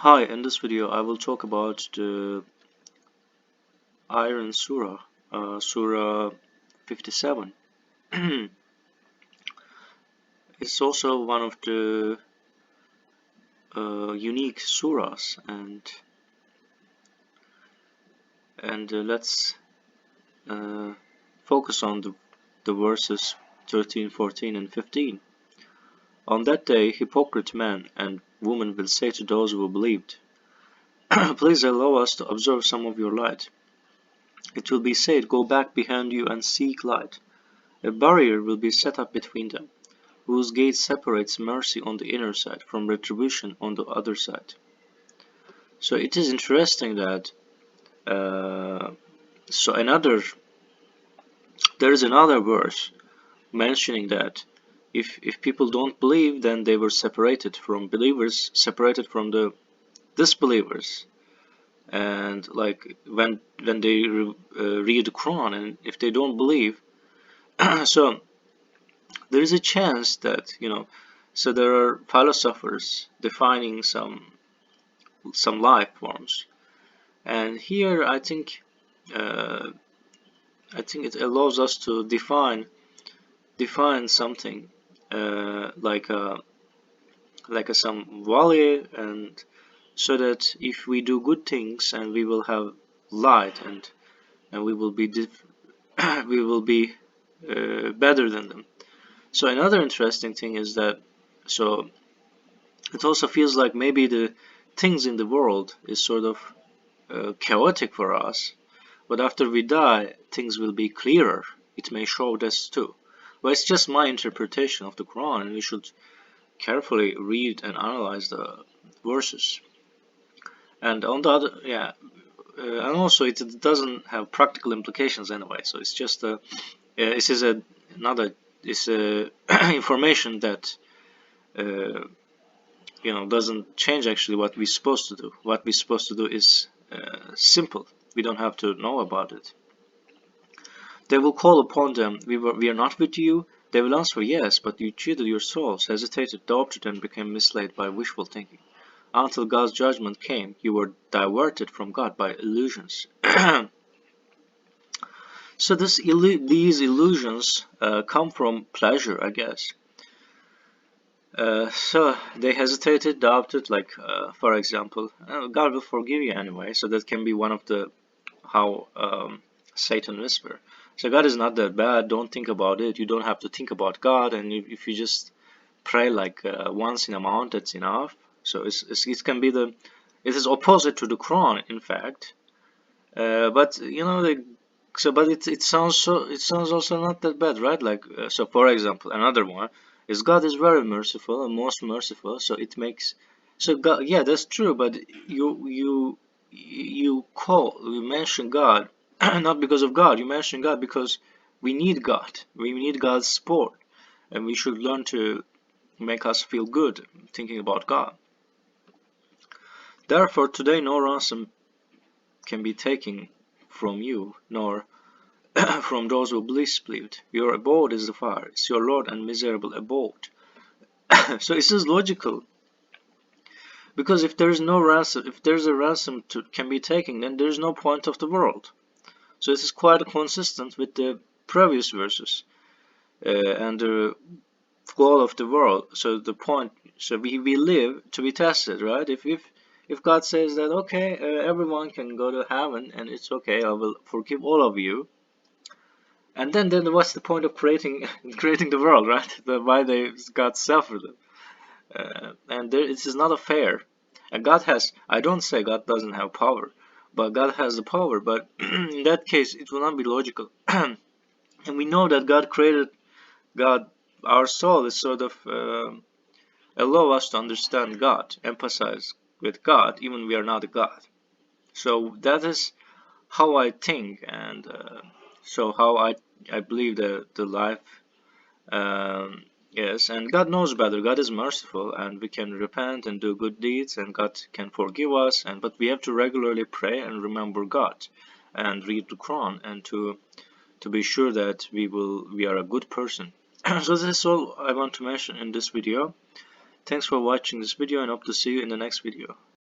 Hi, in this video I will talk about the Iron Surah, Surah 57. It's also one of the unique surahs, and let's uh, focus on the verses 13, 14, and 15. On that day, hypocrite men and women will say to those who believed, "Please allow us to observe some of your light." It will be said, "Go back behind you and seek light." A barrier will be set up between them, whose gate separates mercy on the inner side from retribution on the other side. So it is interesting that uh, so another there is another verse mentioning that if people don't believe, then they were separated from believers, separated from the disbelievers, and like when they read the Quran, and if they don't believe, so there is a chance that so there are philosophers defining some life forms, and here uh, I think it allows us to define something like a some value, and so that if we do good things, and we will have light, and we will be we will be better than them. So another interesting thing is that so it also feels like maybe the things in the world is sort of chaotic for us, but after we die, things will be clearer. It may show this too. But it's just my interpretation of the Quran, and we should carefully read and analyze the verses. And on the other, yeah, and also it doesn't have practical implications anyway. So it's just this is another this information that uh, doesn't change actually what we're supposed to do. What we're supposed to do is simple. We don't have to know about it. They will call upon them, we are not with you. They will answer, yes, but you cheated your souls, hesitated, doubted, and became misled by wishful thinking. Until God's judgment came, you were diverted from God by illusions. So these illusions come from pleasure, I guess. So they hesitated, doubted, like for example, God will forgive you anyway. So that can be one of the how Satan whisper. So God is not that bad. Don't think about it. You don't have to think about God, and if you just pray like once in a month, that's enough. So it can be it is opposite to the Quran, in fact. But but it sounds also not that bad, right? Like so, for example, another one is God is very merciful and most merciful. So it makes so God, yeah, that's true. But you mention God not because of God. You mention God because we need God. We need God's support, and we should learn to make us feel good thinking about God. Therefore, today no ransom can be taken from you, nor from those who believed. Your abode is the fire, it's your Lord and miserable abode. So this is logical, because if there is no ransom, if there's a ransom can be taken, then there is no point of the world. So this is quite consistent with the previous verses and the goal of the world. So the point, so we live to be tested, right? If God says that okay, everyone can go to heaven and it's okay, I will forgive all of you. And then what's the point of creating creating the world, right? Why they God suffered it, and this is not a fair. And God has. I don't say God doesn't have power, but God has the power. But in that case, it will not be logical. And we know that God created God. Our soul is sort of allow us to understand God, empathize with God, even we are not a God. So that is how I think, and so how I believe the life yes, and God knows better. God is merciful, and we can repent and do good deeds, and God can forgive us. And but we have to regularly pray and remember God, and read the Quran, and to be sure that we are a good person. So this is all I want to mention in this video. Thanks for watching this video, and hope to see you in the next video.